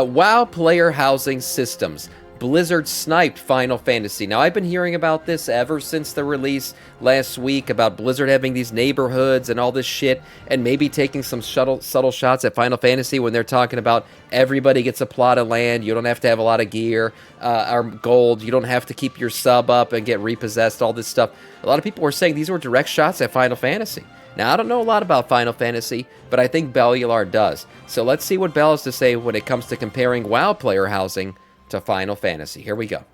WoW player housing systems. Blizzard sniped Final Fantasy. Now, I've been hearing about this ever since the release last week, about Blizzard having these neighborhoods and all this shit, and maybe taking some subtle shots at Final Fantasy when they're talking about everybody gets a plot of land, you don't have to have a lot of gear or gold, you don't have to keep your sub up and get repossessed, all this stuff. A lot of people were saying these were direct shots at Final Fantasy. Now, I don't know a lot about Final Fantasy, but I think Bellular does. So let's see what Bell has to say when it comes to comparing WoW player housing to Final Fantasy. Here we go.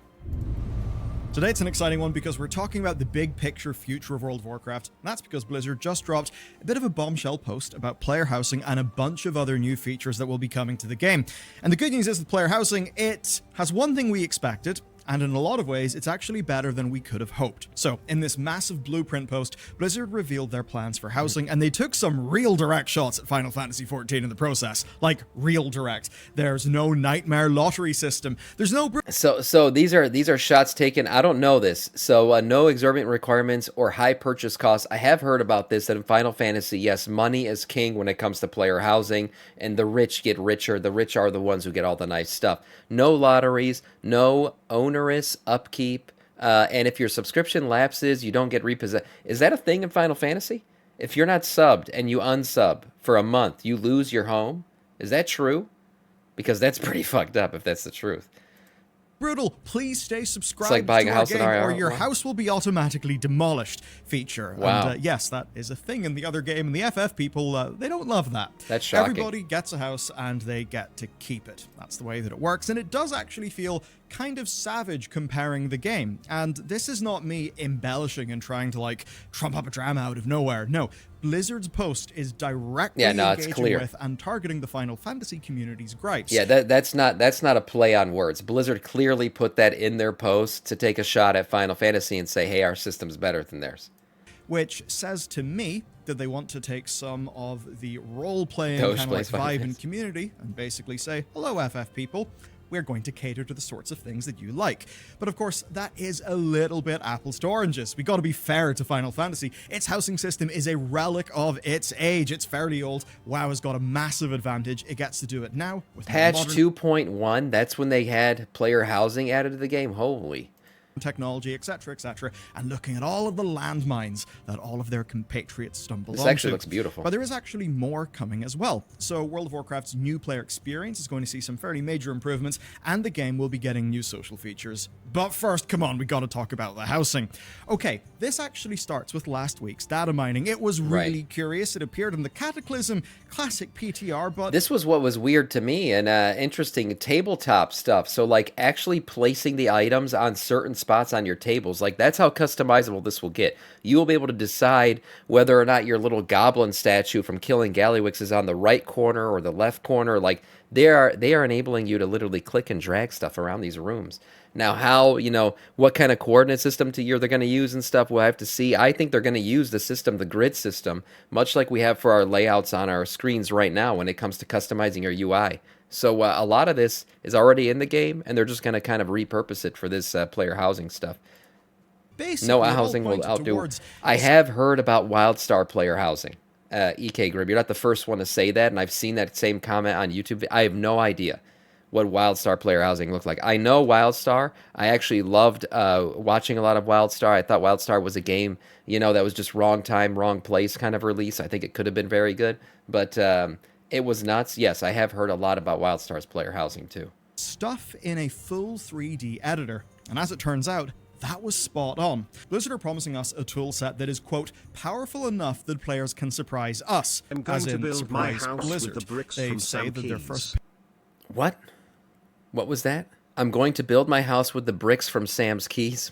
Today it's an exciting one because we're talking about the big picture future of World of Warcraft. And that's because Blizzard just dropped a bit of a bombshell post about player housing and a bunch of other new features that will be coming to the game. And the good news is with player housing, it has one thing we expected, and in a lot of ways, it's actually better than we could have hoped. So, in this massive blueprint post, Blizzard revealed their plans for housing, and they took some real direct shots at Final Fantasy XIV in the process. Like, real direct. There's no nightmare lottery system. There's no... So these are shots taken. I don't know this. So, no exorbitant requirements or high purchase costs. I have heard about this, that in Final Fantasy, yes, money is king when it comes to player housing, and the rich get richer. The rich are the ones who get all the nice stuff. No lotteries, no onerous upkeep, and if your subscription lapses, you don't get repossessed. Is that a thing in Final Fantasy? If you're not subbed and you unsub for a month, you lose your home? Is that true? Because that's pretty fucked up if that's the truth. Brutal, please stay subscribed It's like buying to a our house in game our or your house will be automatically demolished feature. Wow. And yes, that is a thing in the other game, and the FF people, they don't love that. That's shocking. Everybody gets a house and they get to keep it. That's the way that it works, and it does actually feel kind of savage comparing the game. And this is not me embellishing and trying to like trump up a drama out of nowhere. No, Blizzard's post is directly engaging with and targeting the Final Fantasy community's gripes. Yeah, that's not a play on words. Blizzard clearly put that in their post to take a shot at Final Fantasy and say, hey, our system's better than theirs. Which says to me that they want to take some of the role-playing kind of like vibe and community and basically say, hello, FF people. We're going to cater to the sorts of things that you like. But of course, that is a little bit apples to oranges. We got to be fair to Final Fantasy. Its housing system is a relic of its age. It's fairly old. WoW has got a massive advantage. It gets to do it now with Patch 2.1, that's when they had player housing added to the game. Holy. Technology, etc., and looking at all of the landmines that all of their compatriots stumble onto. This actually looks beautiful. But there is actually more coming as well. So World of Warcraft's new player experience is going to see some fairly major improvements, and the game will be getting new social features. But first, come on, we got to talk about the housing. Okay, this actually starts with last week's data mining. It was really curious. It appeared in the Cataclysm classic PTR, but this was what was weird to me and interesting tabletop stuff. So like actually placing the items on certain spots on your tables, like that's how customizable this will get. You will be able to decide whether or not your little goblin statue from killing Gallywix is on the right corner or the left corner. Like they are enabling you to literally click and drag stuff around these rooms. Now, how, what kind of coordinate system they're going to use and stuff, we'll have to see. I think they're going to use the system, the grid system, much like we have for our layouts on our screens right now when it comes to customizing your UI. So a lot of this is already in the game, and they're just going to kind of repurpose it for this player housing stuff. Basically, no housing will outdo. I have heard about WildStar player housing. EK Grib, you're not the first one to say that, and I've seen that same comment on YouTube. I have no idea what WildStar player housing looked like. I know WildStar. I actually loved watching a lot of WildStar. I thought WildStar was a game, that was just wrong time, wrong place kind of release. I think it could have been very good, but it was nuts. Yes, I have heard a lot about WildStar's player housing too. Stuff in a full 3D editor, and as it turns out, that was spot on. Blizzard are promising us a tool set that is, quote, powerful enough that players can surprise us. I'm going to build my house Blizzard. with the bricks They from say that their Samiccus. first What? What was that? I'm going to build my house with the bricks from Sam's Keys.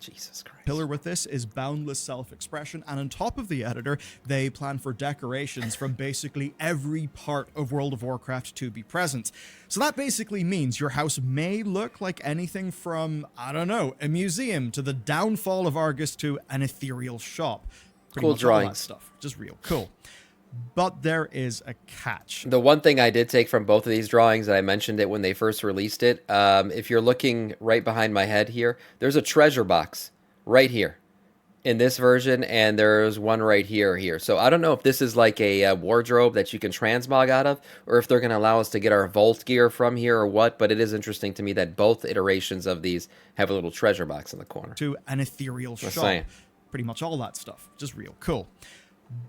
Jesus Christ. pillar with this is boundless self-expression, and on top of the editor, they plan for decorations from basically every part of World of Warcraft to be present. So that basically means your house may look like anything from, I don't know, a museum to the downfall of Argus to an ethereal shop. Pretty Cool much all that drawings. stuff. Just real cool. But there is a catch. The one thing I did take from both of these drawings, and I mentioned it when they first released it, if you're looking right behind my head here, there's a treasure box right here. in this version, and there's one right here. So I don't know if this is like a wardrobe that you can transmog out of, or if they're going to allow us to get our vault gear from here or what, but it is interesting to me that both iterations of these have a little treasure box in the corner. To an ethereal Just shop. saying. Pretty much all that stuff. Just real cool.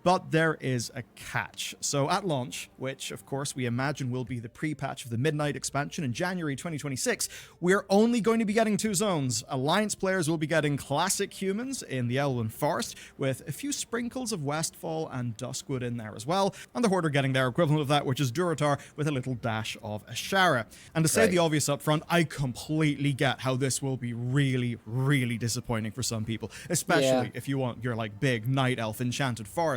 But there is a catch. So at launch, which of course we imagine will be the pre-patch of the Midnight expansion in January 2026, we're only going to be getting 2 zones. Alliance players will be getting classic humans in the Elven Forest, with a few sprinkles of Westfall and Duskwood in there as well, and the Horde are getting their equivalent of that, which is Durotar, with a little dash of Ashara. And to say the obvious up front, I completely get how this will be really, really disappointing for some people, especially if you want your like big Night Elf enchanted forest.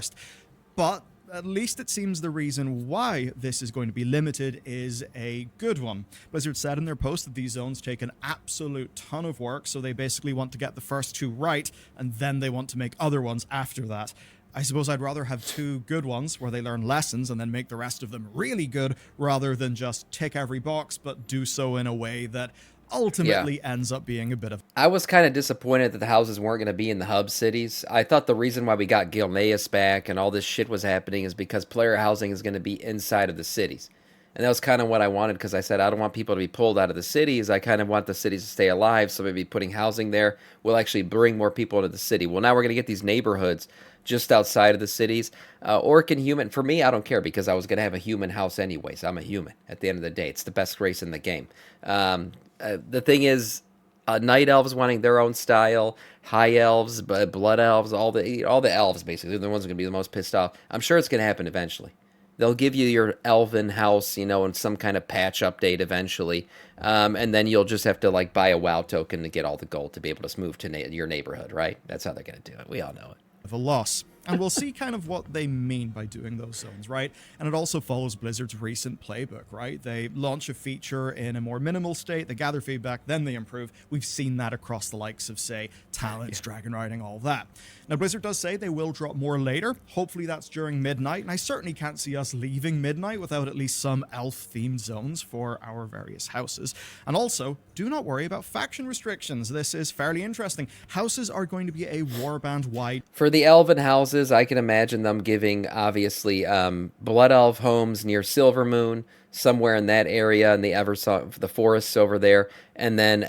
But at least it seems the reason why this is going to be limited is a good one. Blizzard said in their post that these zones take an absolute ton of work, so they basically want to get the first 2 right, and then they want to make other ones after that. I suppose I'd rather have 2 good ones where they learn lessons and then make the rest of them really good, rather than just tick every box, but do so in a way that ultimately ends up being a bit of... I was kind of disappointed that the houses weren't going to be in the hub cities. I thought the reason why we got Gilneas back and all this shit was happening is because player housing is going to be inside of the cities. And that was kind of what I wanted, because I said I don't want people to be pulled out of the cities. I kind of want the cities to stay alive, so maybe putting housing there will actually bring more people into the city. Well, now we're going to get these neighborhoods just outside of the cities. Orc and human, for me, I don't care, because I was going to have a human house anyways. I'm a human at the end of the day. It's the best race in the game. The thing is, night elves wanting their own style, high elves, blood elves, all the elves basically, they're the ones that are going to be the most pissed off. I'm sure it's going to happen eventually. They'll give you your elven house, in some kind of patch update eventually, and then you'll just have to like buy a WoW token to get all the gold to be able to move to your neighborhood, right? That's how they're going to do it. We all know it. Of a loss. And we'll see kind of what they mean by doing those zones, right? And it also follows Blizzard's recent playbook, right? They launch a feature in a more minimal state, they gather feedback, then they improve. We've seen that across the likes of, say, Talents, Dragon Riding, all that. Now, Blizzard does say they will drop more later. Hopefully that's during Midnight, and I certainly can't see us leaving Midnight without at least some elf-themed zones for our various houses. And also, do not worry about faction restrictions. This is fairly interesting. Houses are going to be a warband-wide. For the elven houses, I can imagine them giving, obviously, blood elf homes near Silvermoon, somewhere in that area, in the forests over there. And then,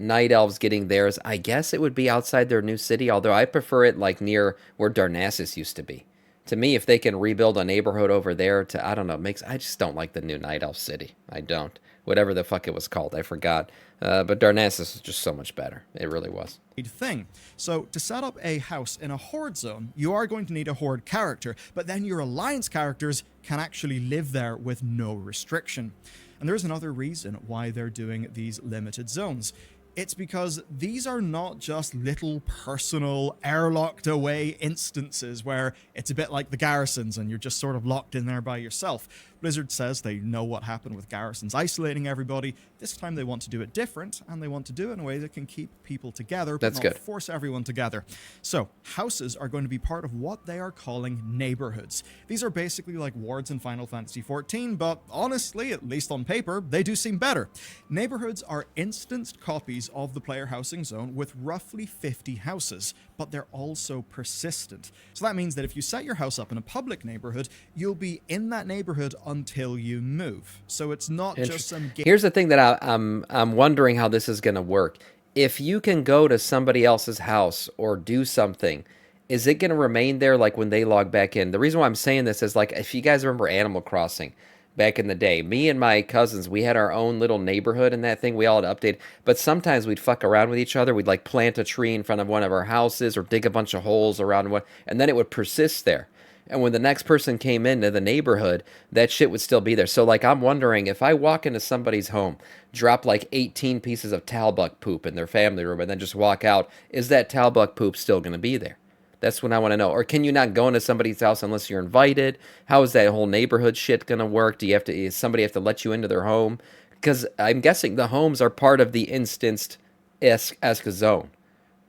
night elves getting theirs. I guess it would be outside their new city, although I prefer it like near where Darnassus used to be. To me, if they can rebuild a neighborhood over there I don't know, I just don't like the new night elf city. I don't. Whatever the fuck it was called, I forgot. But Darnassus is just so much better. It really was. Thing. So to set up a house in a Horde zone, you are going to need a Horde character, but then your Alliance characters can actually live there with no restriction. And there's another reason why they're doing these limited zones. It's because these are not just little personal airlocked away instances where it's a bit like the garrisons and you're just sort of locked in there by yourself. Blizzard says they know what happened with garrisons isolating everybody. This time they want to do it different, and they want to do it in a way that can keep people together, but not force everyone together. So houses are going to be part of what they are calling neighborhoods. These are basically like wards in Final Fantasy XIV, but honestly, at least on paper, they do seem better. Neighborhoods are instanced copies of the player housing zone with roughly 50 houses, but they're also persistent. So that means that if you set your house up in a public neighborhood, you'll be in that neighborhood until you move. So it's not just some game. Here's the thing that I'm wondering how this is going to work. If you can go to somebody else's house or do something, is it going to remain there like when they log back in? The reason why I'm saying this is like, if you guys remember Animal Crossing, back in the day, me and my cousins, we had our own little neighborhood in that thing. We all had updated, but sometimes we'd fuck around with each other. We'd like plant a tree in front of one of our houses or dig a bunch of holes around one, and then it would persist there. And when the next person came into the neighborhood, that shit would still be there. So like, I'm wondering if I walk into somebody's home, drop like 18 pieces of Talbuck poop in their family room, and then just walk out, is that Talbuck poop still going to be there? That's what I want to know. Or can you not go into somebody's house unless you're invited? How is that whole neighborhood shit going to work? Does somebody have to let you into their home? Because I'm guessing the homes are part of the instanced-esque zone.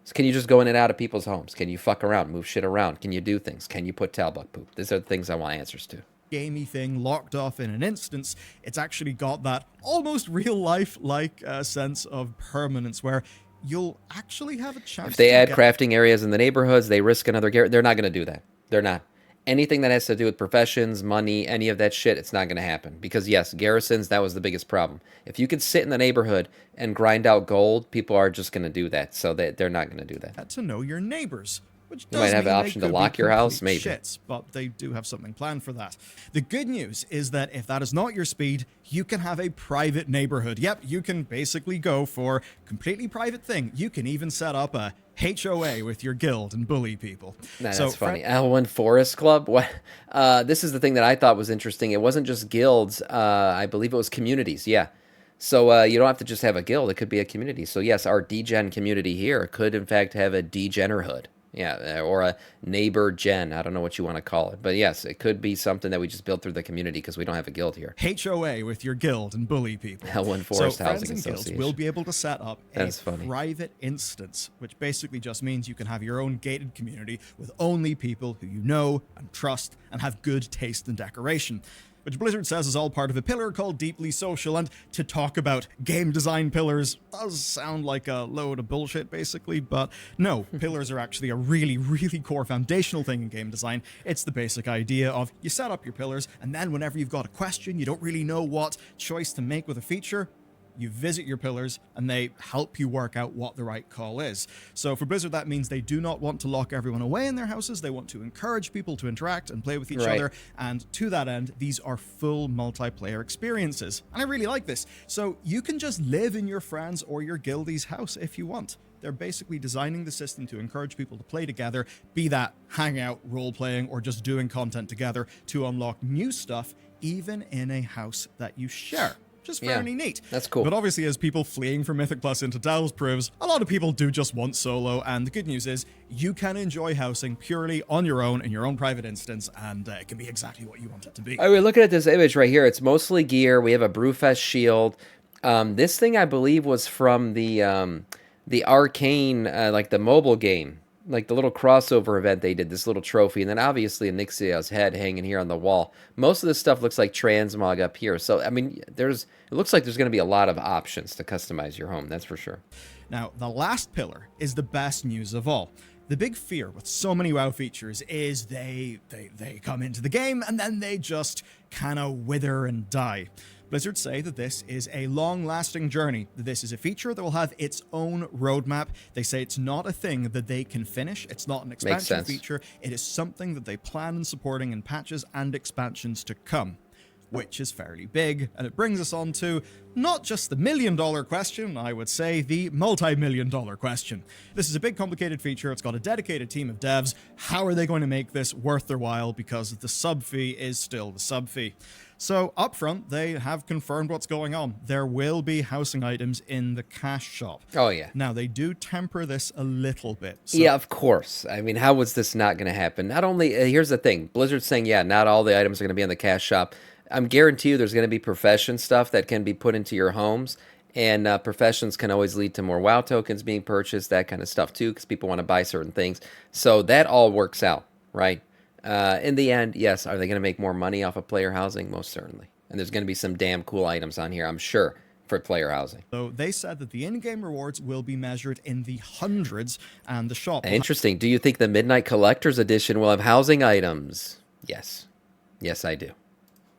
So can you just go in and out of people's homes? Can you fuck around, move shit around? Can you do things? Can you put Talbuck poop? These are the things I want answers to. Gamey thing locked off in an instance. It's actually got that almost real life like sense of permanence where you'll actually have a chance If they to add get... crafting areas in the neighborhoods, they risk another garrison. They're not going to do that. They're not. Anything that has to do with professions, money, any of that shit, it's not going to happen. Because, yes, garrisons, that was the biggest problem. If you could sit in the neighborhood and grind out gold, people are just going to do that. So they're not going to do that. to know your neighbors. Which You does might have mean an they option to could lock be your house, complete maybe. shits, but they do have something planned for that. The good news is that if that is not your speed, you can have a private neighborhood. Yep, you can basically go for completely private thing. You can even set up a HOA with your guild and bully people. Nah, So, that's funny. Elwyn Forest Club. What? This is the thing that I thought was interesting. It wasn't just guilds. I believe it was communities. Yeah. So you don't have to just have a guild. It could be a community. So yes, our degen community here could in fact have a degenerhood. Yeah, or a neighbor gen. I don't know what you want to call it. But yes, it could be something that we just built through the community because we don't have a guild here. HOA with your guild and bully people. Elwyn Forest so Housing friends and guilds Association. will be able to set up That's a funny. private instance, which basically just means you can have your own gated community with only people who you know and trust and have good taste in decoration. Which Blizzard says is all part of a pillar called Deeply Social, and to talk about game design pillars does sound like a load of bullshit, basically, but no, pillars are actually a really, really core foundational thing in game design. It's the basic idea of you set up your pillars, and then whenever you've got a question, you don't really know what choice to make with a feature, you visit your pillars and they help you work out what the right call is. So for Blizzard, that means they do not want to lock everyone away in their houses. They want to encourage people to interact and play with each other. And to that end, these are full multiplayer experiences. And I really like this. So you can just live in your friends or your guildie's house if you want. They're basically designing the system to encourage people to play together, be that hangout, role-playing, or just doing content together to unlock new stuff, even in a house that you share. Just fairly neat. That's cool. But obviously, as people fleeing from Mythic Plus into Delves proves, a lot of people do just want solo, and the good news is you can enjoy housing purely on your own in your own private instance, and it can be exactly what you want it to be. I mean, looking at this image right here, it's mostly gear. We have a Brewfest shield. This thing, I believe, was from the Arcane, like the mobile game. Like the little crossover event they did, this little trophy, and then obviously Anixia's head hanging here on the wall. Most of this stuff looks like transmog up here. So, I mean, it looks like there's going to be a lot of options to customize your home, that's for sure. Now, the last pillar is the best news of all. The big fear with so many WoW features is they come into the game and then they just kind of wither and die. Blizzard say that this is a long-lasting journey, that this is a feature that will have its own roadmap. They say it's not a thing that they can finish. It's not an expansion feature. It is something that they plan on supporting in patches and expansions to come, which is fairly big. And it brings us on to not just the million-dollar question, I would say the multi-million-dollar question. This is a big, complicated feature. It's got a dedicated team of devs. How are they going to make this worth their while? Because the sub fee is still the sub fee. So up front, they have confirmed what's going on. There will be housing items in the cash shop. Oh, yeah. Now, they do temper this a little bit. So yeah, of course. I mean, how was this not going to happen? Not only, here's the thing. Blizzard's saying, yeah, not all the items are going to be in the cash shop. I'm guarantee you there's going to be profession stuff that can be put into your homes. And professions can always lead to more WoW tokens being purchased, that kind of stuff too, because people want to buy certain things. So that all works out, right? In the end, yes, are they going to make more money off of player housing? Most certainly. And there's going to be some damn cool items on here, I'm sure, for player housing. So they said that the in-game rewards will be measured in the hundreds, and the shop... Interesting. Do you think the Midnight Collector's Edition will have housing items? Yes. Yes, I do.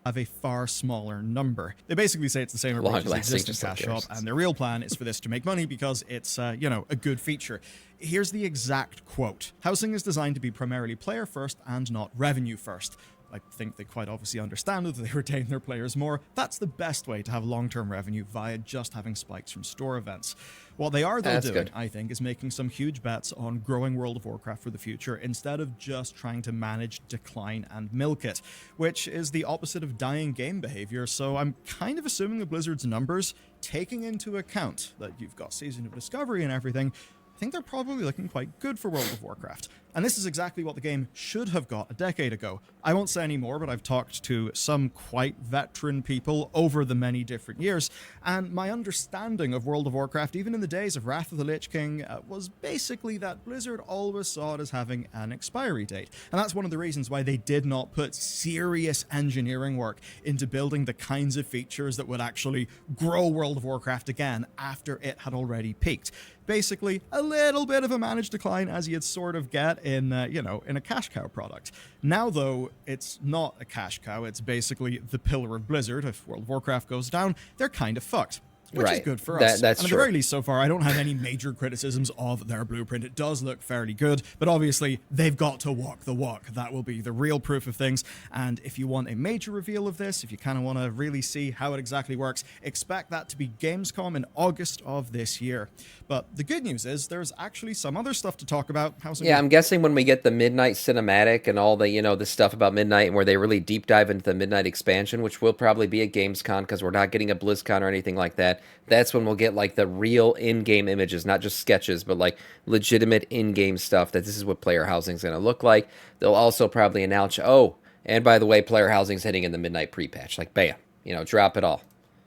Have a far smaller number. They basically say it's the same approach as the existing cash shop, and their real plan is for this to make money because it's, a good feature. Here's the exact quote. Housing is designed to be primarily player first and not revenue first. I think they quite obviously understand that they retain their players more. That's the best way to have long-term revenue via just having spikes from store events. What they are, though, doing, I think, is making some huge bets on growing World of Warcraft for the future instead of just trying to manage decline and milk it, which is the opposite of dying game behavior. So I'm kind of assuming that Blizzard's numbers, taking into account that you've got Season of Discovery and everything, I think they're probably looking quite good for World of Warcraft. And this is exactly what the game should have got a decade ago. I won't say any more, but I've talked to some quite veteran people over the many different years, and my understanding of World of Warcraft, even in the days of Wrath of the Lich King, was basically that Blizzard always saw it as having an expiry date. And that's one of the reasons why they did not put serious engineering work into building the kinds of features that would actually grow World of Warcraft again after it had already peaked. Basically, a little bit of a managed decline as you'd sort of get in, in a cash cow product. Now, though, it's not a cash cow. It's basically the pillar of Blizzard. If World of Warcraft goes down, they're kind of fucked. Which is good for us. That's and at the very least, so far, I don't have any major criticisms of their blueprint. It does look fairly good, but obviously, they've got to walk the walk. That will be the real proof of things. And if you want a major reveal of this, if you kind of want to really see how it exactly works, expect that to be Gamescom in August of this year. But the good news is there's actually some other stuff to talk about. I'm guessing when we get the Midnight Cinematic and all the, the stuff about Midnight and where they really deep dive into the Midnight expansion, which will probably be at Gamescom because we're not getting a BlizzCon or anything like that, that's when we'll get like the real in-game images, not just sketches, but like legitimate in-game stuff that this is what player housing is going to look like. They'll also probably announce, and by the way, player housing's hitting in the Midnight pre-patch. Like, bam, drop it all.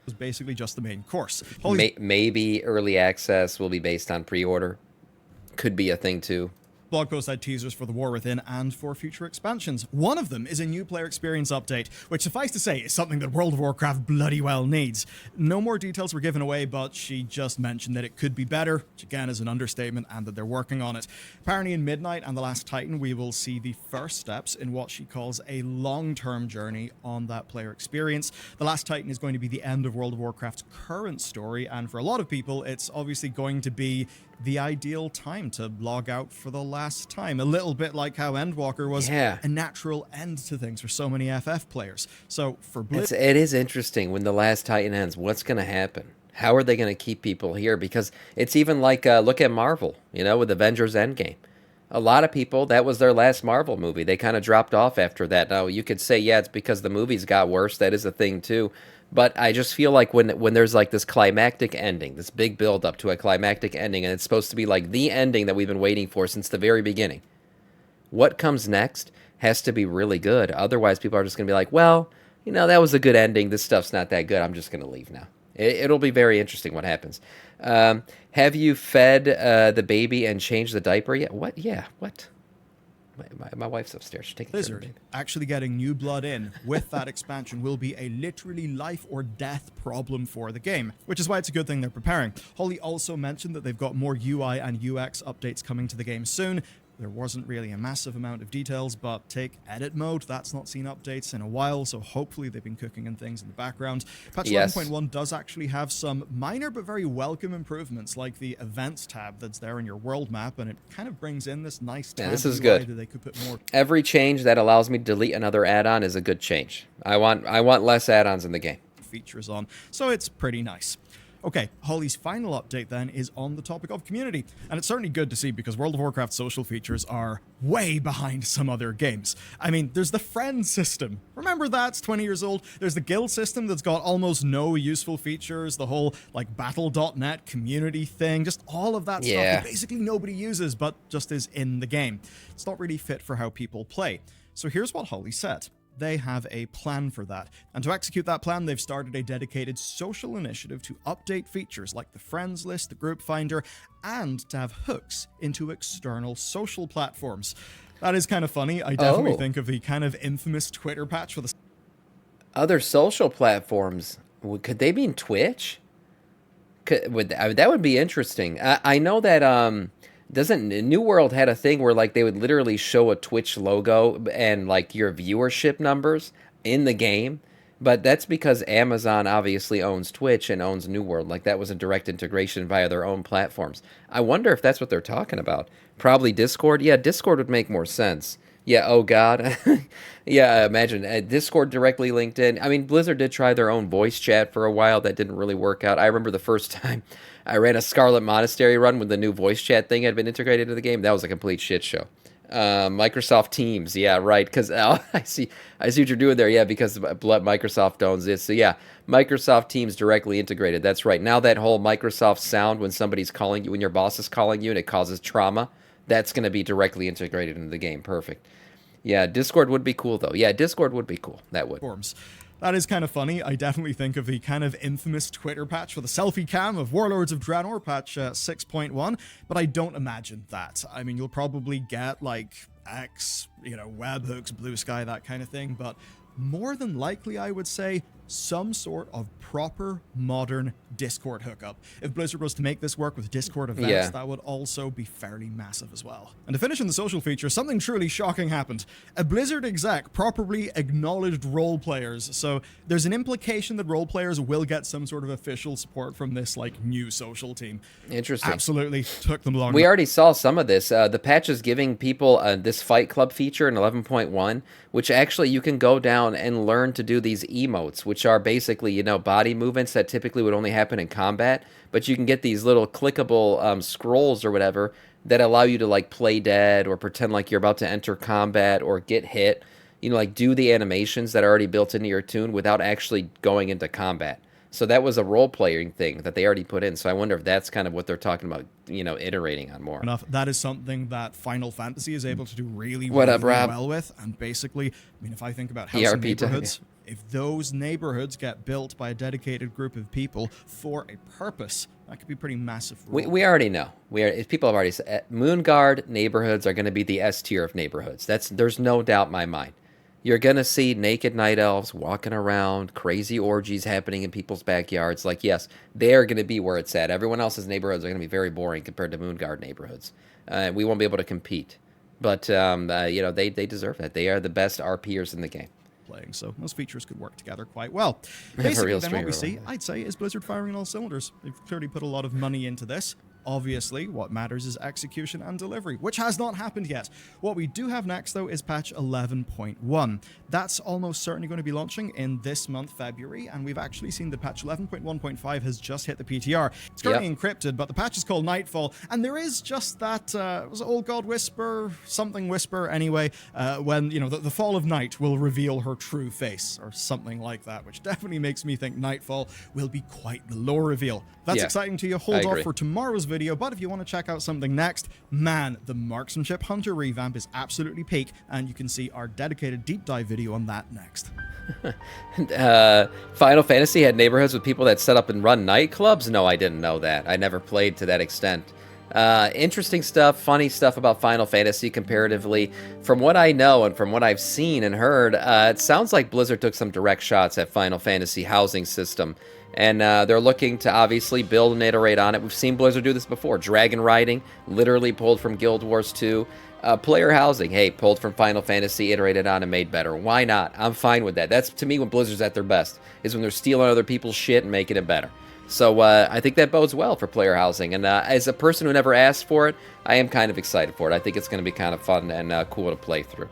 Was basically just the main course. Maybe early access will be based on pre-order. Could be a thing too. Blog post had teasers for The War Within and for future expansions. One of them is a new player experience update, which suffice to say is something that World of Warcraft bloody well needs. No more details were given away, but she just mentioned that it could be better, which again is an understatement, and that they're working on it. Apparently in Midnight and The Last Titan, we will see the first steps in what she calls a long-term journey on that player experience. The Last Titan is going to be the end of World of Warcraft's current story, and for a lot of people, it's obviously going to be the ideal time to log out for the last time. A little bit like how Endwalker was a natural end to things for so many FF players. So for Blizz, it is interesting when The Last Titan ends. What's going to happen? How are they going to keep people here? Because it's even like, look at Marvel, with Avengers Endgame. A lot of people, that was their last Marvel movie. They kind of dropped off after that. Now, you could say, it's because the movies got worse. That is a thing, too. But I just feel like when there's like this climactic ending, this big build-up to a climactic ending, and it's supposed to be like the ending that we've been waiting for since the very beginning, what comes next has to be really good. Otherwise, people are just going to be like, well, that was a good ending. This stuff's not that good. I'm just going to leave now. It'll be very interesting what happens. Have you fed the baby and changed the diaper yet? What? Yeah, what? My wife's upstairs. She's taking Blizzard care of it. Actually getting new blood in with that expansion will be a literally life or death problem for the game, which is why it's a good thing they're preparing. Holly also mentioned that they've got more UI and UX updates coming to the game soon. There wasn't really a massive amount of details, but take edit mode. That's not seen updates in a while, so hopefully they've been cooking on things in the background. Patch 11.1 does actually have some minor but very welcome improvements, like the events tab that's there in your world map, and it kind of brings in this nice tab this is UI good. that they could put more. Every change that allows me to delete another add-on is a good change. I want less add-ons in the game. Features on, so it's pretty nice. Okay, Holly's final update then is on the topic of community, and it's certainly good to see because World of Warcraft social features are way behind some other games. I mean, there's the friend system. Remember that's 20 years old? There's the guild system that's got almost no useful features, the whole like battle.net community thing, just all of that stuff that basically nobody uses but just is in the game. It's not really fit for how people play. So here's what Holly said. They have a plan for that. And to execute that plan, they've started a dedicated social initiative to update features like the friends list, the group finder, and to have hooks into external social platforms. That is kind of funny. I definitely think of the kind of infamous Twitter patch for the other social platforms. Could they mean Twitch? That would be interesting. I know that doesn't New World had a thing where like they would literally show a Twitch logo and like your viewership numbers in the game, but that's because Amazon obviously owns Twitch and owns New World. Like that was a direct integration via their own platforms. I wonder if that's what they're talking about. Probably Discord. Yeah, Discord would make more sense. Yeah, oh god. Yeah, imagine Discord directly linked in. I mean, Blizzard did try their own voice chat for a while. That didn't really work out. I remember the first time I ran a Scarlet Monastery run when the new voice chat thing had been integrated into the game. That was a complete shit show. Microsoft Teams, yeah, right, because I see what you're doing there, yeah, because Microsoft owns it. So yeah, Microsoft Teams directly integrated, that's right. Now that whole Microsoft sound when somebody's calling you, when your boss is calling you and it causes trauma, that's going to be directly integrated into the game. Perfect. Yeah, Discord would be cool, though. Yeah, Discord would be cool. That would. Forms. That is kind of funny. I definitely think of the kind of infamous Twitter patch for the selfie cam of Warlords of Draenor, patch 6.1, but I don't imagine that. I mean, you'll probably get, like, X, webhooks, blue sky, that kind of thing, but more than likely, I would say, some sort of proper modern Discord hookup. If Blizzard was to make this work with Discord events, that would also be fairly massive as well. And to finish in the social feature, something truly shocking happened. A Blizzard exec properly acknowledged role players, so there's an implication that role players will get some sort of official support from this new social team. Interesting. Absolutely took them long. We already saw some of this. The patch is giving people this Fight Club feature in 11.1, which actually you can go down and learn to do these emotes, which are basically, body movements that typically would only happen in combat, but you can get these little clickable scrolls or whatever that allow you to play dead or pretend like you're about to enter combat or get hit, do the animations that are already built into your tune without actually going into combat. So that was a role-playing thing that they already put in. So I wonder if that's kind of what they're talking about, iterating on more. Enough. That is something that Final Fantasy is able to do really well with. And basically, if I think about housing neighborhoods, if those neighborhoods get built by a dedicated group of people for a purpose, that could be pretty massive. We already know. People have already said Moonguard neighborhoods are going to be the S tier of neighborhoods. There's no doubt in my mind. You're going to see naked night elves walking around, crazy orgies happening in people's backyards. Yes, they're going to be where it's at. Everyone else's neighborhoods are going to be very boring compared to Moonguard neighborhoods. We won't be able to compete. But, they deserve that. They are the best RPers in the game. So those features could work together quite well. Basically, then what we see, I'd say, is Blizzard firing on all cylinders. They've clearly put a lot of money into this. Obviously, what matters is execution and delivery, which has not happened yet. What we do have next, though, is patch 11.1. That's almost certainly going to be launching in this month, February, and we've actually seen that patch 11.1.5 has just hit the PTR. It's currently encrypted, but the patch is called Nightfall, and there is just that, was it Old God Whisper? Something Whisper, anyway, when, the fall of night will reveal her true face, or something like that, which definitely makes me think Nightfall will be quite the lore reveal. That's exciting to you. Hold off for tomorrow's video, but if you want to check out something next, man, the Marksmanship Hunter revamp is absolutely peak, and you can see our dedicated deep dive video on that next. Final Fantasy had neighborhoods with people that set up and run nightclubs? No, I didn't know that. I never played to that extent. Interesting stuff, funny stuff about Final Fantasy comparatively. From what I know and from what I've seen and heard, it sounds like Blizzard took some direct shots at Final Fantasy housing system. And they're looking to obviously build and iterate on it. We've seen Blizzard do this before. Dragon riding, literally pulled from Guild Wars 2. Player housing, hey, pulled from Final Fantasy, iterated on and made better. Why not? I'm fine with that. That's, to me, when Blizzard's at their best, is when they're stealing other people's shit and making it better. So I think that bodes well for player housing. And as a person who never asked for it, I am kind of excited for it. I think it's going to be kind of fun and cool to play through.